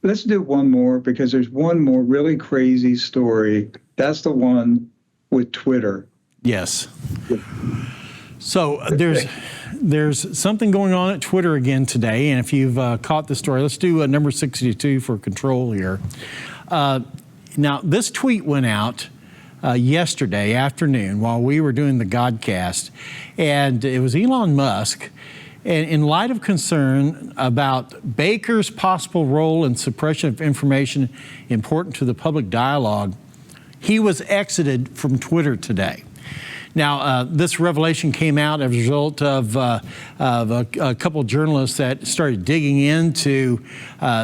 let's do one more because there's one more really crazy story. That's the one with Twitter. Yes. So there's something going on at Twitter again today, and if you've caught the story, let's do number 62 for control here. Now, this tweet went out yesterday afternoon while we were doing the Godcast, and it was Elon Musk. And in light of concern about Baker's possible role in suppression of information important to the public dialogue, he was exited from Twitter today. Now, this revelation came out as a result of a couple of journalists that started digging into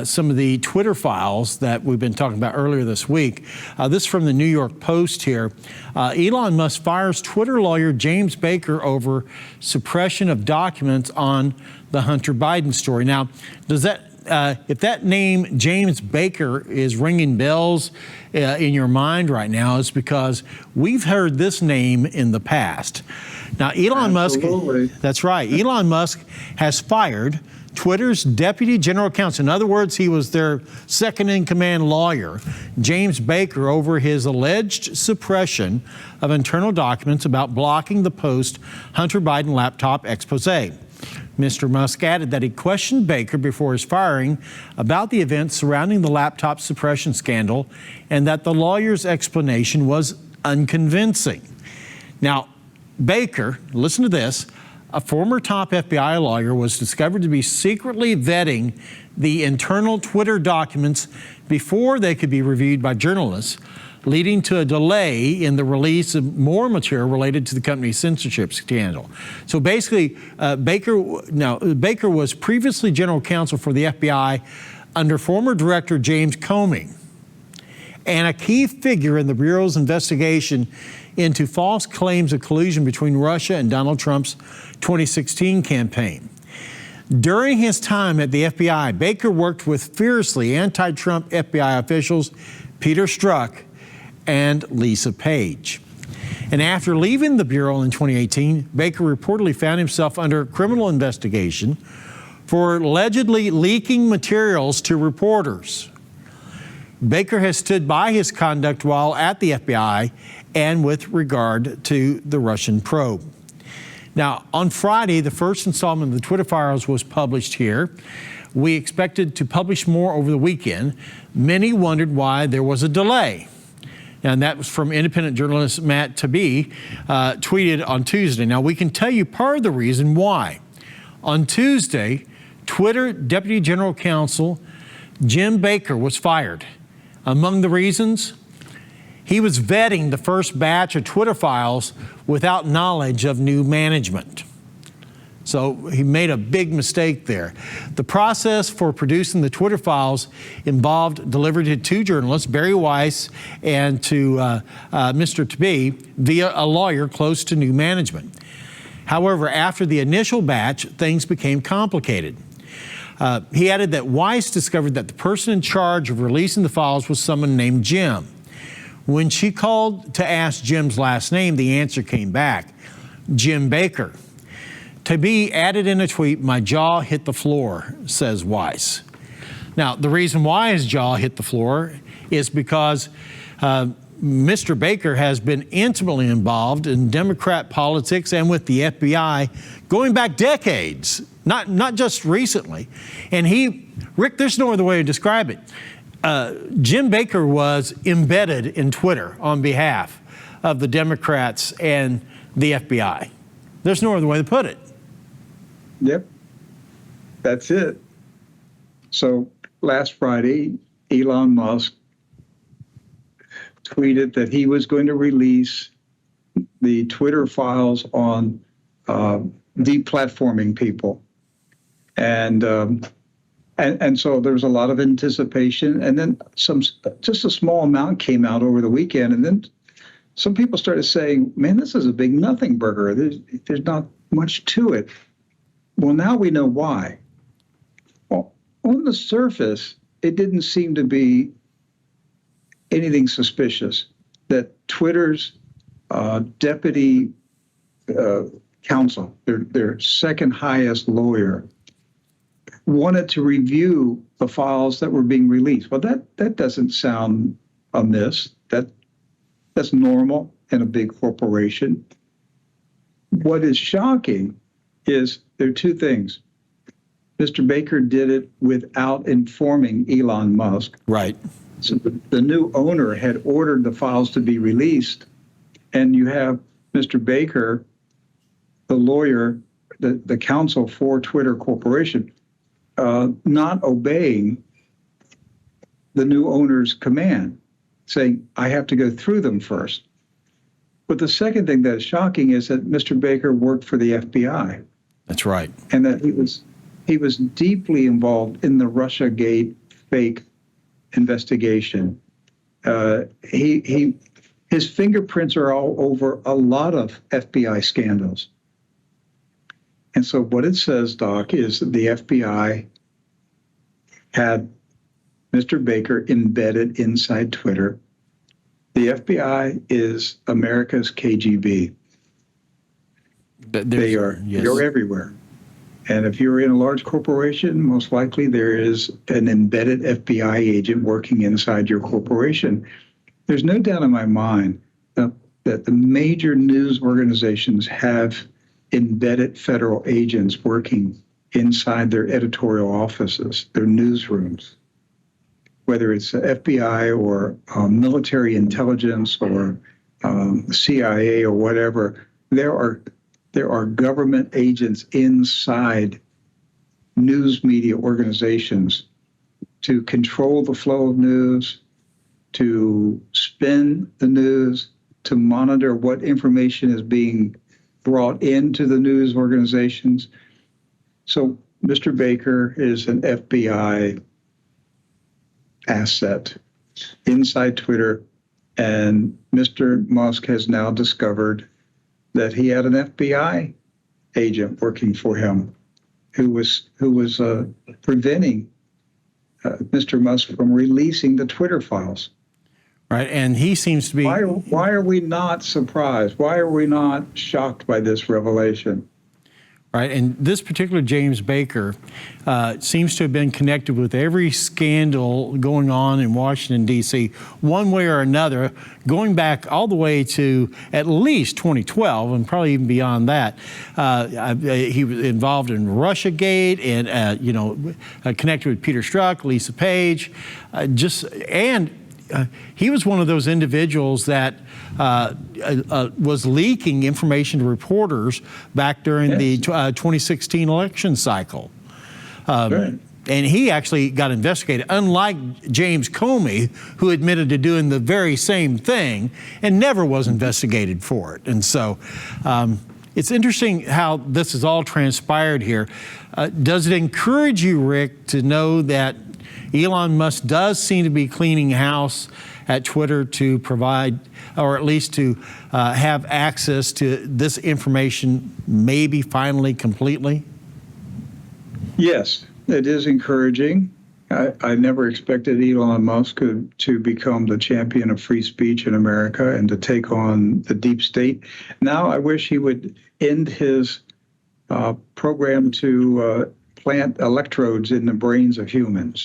some of the Twitter files that we've been talking about earlier this week. This is from the New York Post here. Elon Musk fires Twitter lawyer James Baker over suppression of documents on the Hunter Biden story. Now, does that if that name James Baker is ringing bells in your mind right now, it's because we've heard this name in the past. Now, Elon Absolutely. Musk, that's right. Elon Musk has fired Twitter's deputy general counsel. In other words, he was their second-in-command lawyer, James Baker, over his alleged suppression of internal documents about blocking the post-Hunter Biden laptop expose. Mr. Musk added that he questioned Baker before his firing about the events surrounding the laptop suppression scandal and that the lawyer's explanation was unconvincing. Now, Baker, listen to this, a former top FBI lawyer, was discovered to be secretly vetting the internal Twitter documents before they could be reviewed by journalists, leading to a delay in the release of more material related to the company's censorship scandal. So basically, Baker was previously general counsel for the FBI under former director James Comey, and a key figure in the Bureau's investigation into false claims of collusion between Russia and Donald Trump's 2016 campaign. During his time at the FBI, Baker worked with fiercely anti-Trump FBI officials Peter Strzok and Lisa Page. And after leaving the Bureau in 2018, Baker reportedly found himself under criminal investigation for allegedly leaking materials to reporters. Baker has stood by his conduct while at the FBI and with regard to the Russian probe. Now, on Friday, the first installment of the Twitter files was published here. We expected to publish more over the weekend. Many wondered why there was a delay. And that was from independent journalist Matt Taibbi, tweeted on Tuesday. Now, we can tell you part of the reason why. On Tuesday, Twitter Deputy General Counsel Jim Baker was fired. Among the reasons, he was vetting the first batch of Twitter files without knowledge of new management. So he made a big mistake there. The process for producing the Twitter files involved delivery to two journalists, Barry Weiss and to Mr. Taibbi, via a lawyer close to new management. However, after the initial batch, things became complicated. He added that Weiss discovered that the person in charge of releasing the files was someone named Jim. When she called to ask Jim's last name, the answer came back, Jim Baker. Taibbi added in a tweet, "My jaw hit the floor," says Weiss. Now, the reason why his jaw hit the floor is because Mr. Baker has been intimately involved in Democrat politics and with the FBI going back decades, not just recently. And Rick, there's no other way to describe it. Jim Baker was embedded in Twitter on behalf of the Democrats and the FBI. There's no other way to put it. Yep, that's it. So last Friday, Elon Musk tweeted that he was going to release the Twitter files on deplatforming people. And so there was a lot of anticipation, and then just a small amount came out over the weekend, and then some people started saying, "Man, this is a big nothing burger. There's not much to it." Well, now we know why. Well, on the surface, it didn't seem to be anything suspicious that Twitter's deputy counsel, their second highest lawyer, wanted to review the files that were being released. Well, that doesn't sound amiss. That's normal in a big corporation. What is shocking is there are two things. Mr. Baker did it without informing Elon Musk. Right. So the new owner had ordered the files to be released, and you have Mr. Baker, the lawyer, the counsel for Twitter Corporation, not obeying the new owner's command, saying, I have to go through them first. But the second thing that is shocking is that Mr. Baker worked for the FBI. That's right. And that he was deeply involved in the Russiagate fake investigation. His fingerprints are all over a lot of FBI scandals. And so what it says, Doc, is that the FBI had Mr. Baker embedded inside Twitter. The FBI is America's KGB. You're everywhere. And if you're in a large corporation, most likely there is an embedded FBI agent working inside your corporation. There's no doubt in my mind that the major news organizations have embedded federal agents working inside their editorial offices, their newsrooms, whether it's FBI or military intelligence or CIA or whatever. There are government agents inside news media organizations to control the flow of news, to spin the news, to monitor what information is being brought into the news organizations. So Mr. Baker is an FBI asset inside Twitter, and Mr. Musk has now discovered that he had an FBI agent working for him who was preventing Mr. Musk from releasing the Twitter files. Right, and he seems to be... Why are we not surprised? Why are we not shocked by this revelation? Right, and this particular James Baker seems to have been connected with every scandal going on in Washington, D.C., one way or another, going back all the way to at least 2012 and probably even beyond that. He was involved in Russiagate and, connected with Peter Strzok, Lisa Page, he was one of those individuals that was leaking information to reporters back during the 2016 election cycle. Right. And he actually got investigated, unlike James Comey, who admitted to doing the very same thing and never was investigated for it. And so it's interesting how this has all transpired here. Does it encourage you, Rick, to know that Elon Musk does seem to be cleaning house at Twitter to provide, or at least to have access to this information maybe finally completely? Yes, it is encouraging. I never expected Elon Musk to become the champion of free speech in America and to take on the deep state. Now I wish he would end his program to plant electrodes in the brains of humans.